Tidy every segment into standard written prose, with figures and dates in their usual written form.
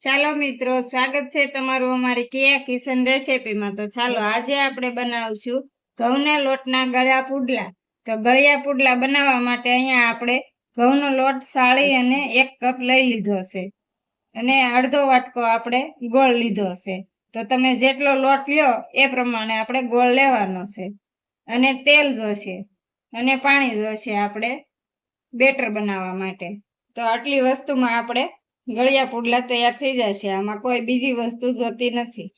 ચાલો મિત્રો, સ્વાગત છે તમારું અમારી કિયા કિચન રેસીપીમાં। તો ચાલો આજે આપણે બનાવશું ઘઉંના લોટના ગળ્યા પુડલા। તો ગળ્યા પુડલા બનાવવા માટે અહીંયા આપણે ઘઉંનો લોટ સાળી અને 1 કપ લઈ લીધો છે અને અડધો વાટકો આપણે ગોળ લીધો છે। તો તમે જેટલો લોટ લ્યો એ પ્રમાણે આપણે ગોળ લેવાનો છે અને તેલ જોશે અને પાણી જોશે આપણે બેટર બનાવવા માટે। તો આટલી વસ્તુમાં આપણે ગળ્યા પુડલા તૈયાર થઈ જશે। આમાં કોઈ બીજી વસ્તુ જોતી નથી।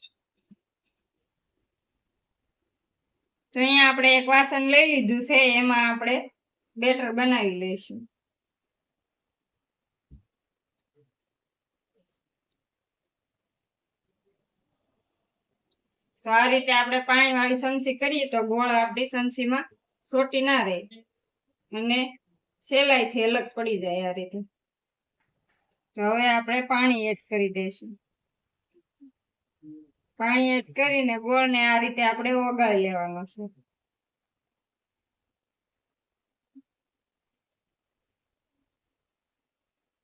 તો અહીંયા આપણે એક વાસણ લઈ લીધું છે, એમાં આપણે બેટર બનાવી લઈશું। તો આ રીતે આપણે પાણી વાળી સમસી કરીએ તો ગોળ આપણી સમસીમાં સોટી ના રહે અને સહેલાઈથી અલગ પડી જાય આ રીતે। તો હવે આપણે પાણી એડ કરી દઈશું। પાણી એડ કરીને ગોળને આ રીતે આપણે ઓગાળી લેવાનો છે।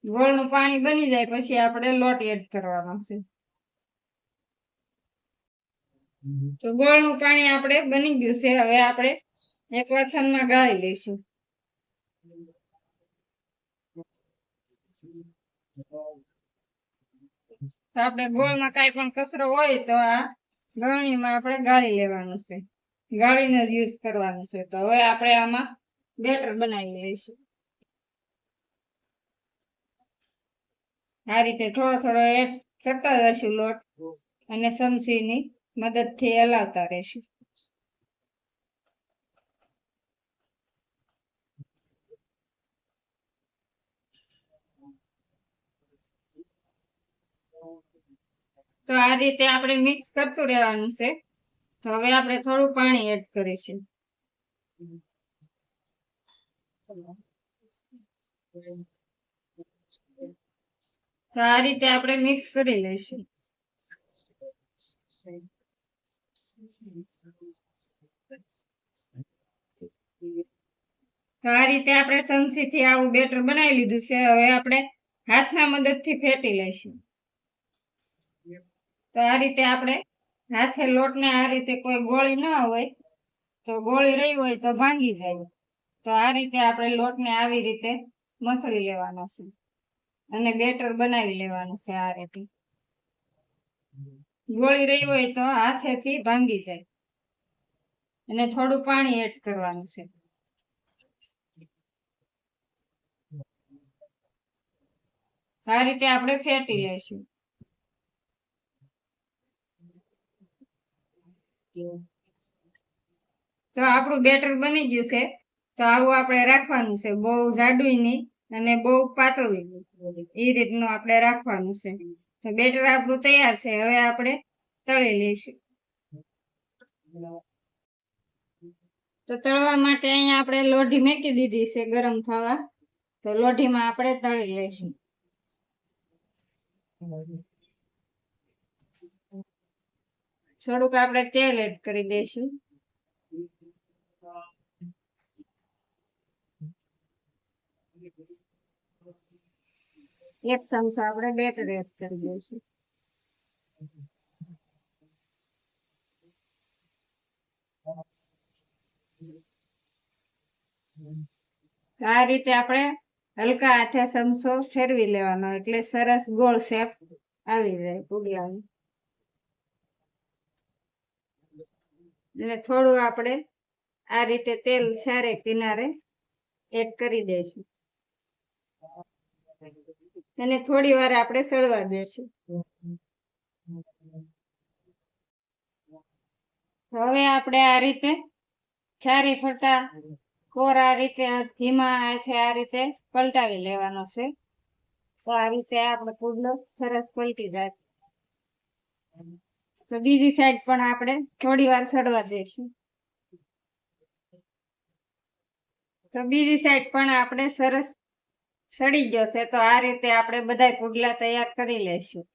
ગોળનું પાણી બની જાય પછી આપણે લોટ એડ કરવાનો છે। તો ગોળનું પાણી આપણે બની ગયું છે, હવે આપણે એક વાસણમાં ગાળી લઈશું। તો આપણે ગોળમાં કાંઈ પણ કચરો હોય તો આ ગળણીમાં આપણે ગાળી લેવાનું છે, ગાળીને જ યુઝ કરવાનું છે। તો હવે આપણે આમાં બેટર બનાવી લઈશું। આ રીતે થોડો થોડો એડ કરતા જઈશું લોટ અને સમસીની મદદથી હલાવતા રહીશું। તો આ રીતે આપણે મિક્સ કરતું રહેવાનું છે। તો હવે આપણે થોડું પાણી એડ કરીશું। તો આ રીતે આપણે મિક્સ કરી લઈશું। તો આ રીતે આપણે ચમચીથી આવું બેટર બનાવી લીધું છે, હવે આપણે હાથના મદદથી ફેટી લઈશું। તો આ રીતે આપણે હાથે લોટને આ રીતે કોઈ ગોળી ના હોય તો ગોળી રહી હોય તો ભાંગી જાય। તો આ રીતે આપણે લોટને આવી રીતે મસળી લેવાનો છે અને બેટર બનાવી લેવાનું છે। આ રીતે ગોળી રહી હોય તો હાથેથી ભાંગી જાય અને થોડું પાણી એડ કરવાનું છે। આ રીતે આપણે ફેટી લઈશું। તો આપણું બેટર બની ગયું છે। તો આવું આપણે રાખવાનું છે, બહુ જાડું નહીં અને બહુ પાતળું નહીં, એ રીતનું આપણે રાખવાનું છે। તો બેટર આપણું તૈયાર છે, હવે આપણે તળી લઈશું। તો તળવા માટે અહીંયા આપણે લોઢી મૂકી દીધી છે ગરમ થવા। તો લોઢીમાં આપણે તળી લઈશું। થોડુંક આપણે તેલ એડ કરી દઈશું। એક ચમચો આપણે બેટર એડ કરી દઈશું। આ રીતે આપણે હલકા હાથે ચમચો ફેરવી લેવાનો એટલે સરસ ગોળ શેપ આવી જાય પુડલાની। અને થોડું આપણે આ રીતે તેલ ચારે કિનારે એડ કરી દઈશું અને થોડી વાર આપણે સળવા દઈશું। હવે આપણે આ રીતે ચારે ફરતા કોરા રીતે ધીમા હાથે આ રીતે પલટાવી લેવાનો છે। તો આ રીતે આપણે પુડલો સરસ પલટી જાય। તો બીજી સાઈડ પણ આપણે થોડી વાર સળવા દઈશું। તો બીજી સાઈડ પણ આપણે સરસ સડી ગયો છે। તો આ રીતે આપણે બધા પુડલા તૈયાર કરી લઈશું।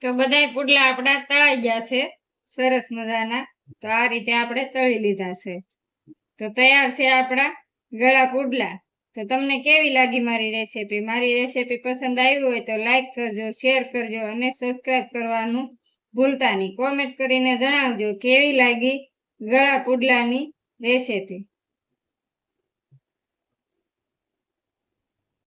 તો બધા પુડલા આપણા તળાઈ ગયા છે સરસ મજાના। તો આ રીતે આપણે તળી લીધા છે। તો તૈયાર છે આપણા ગળા પુડલા। તો તમને કેવી લાગી મારી રેસીપી પસંદ આવી હોય તો લાઈક કરજો, શેર કરજો અને સબસ્ક્રાઇબ કરવાનું ભૂલતા નહીં. કોમેન્ટ કરીને જણાવજો કેવી લાગી ગળા પુડલાની રેસીપી.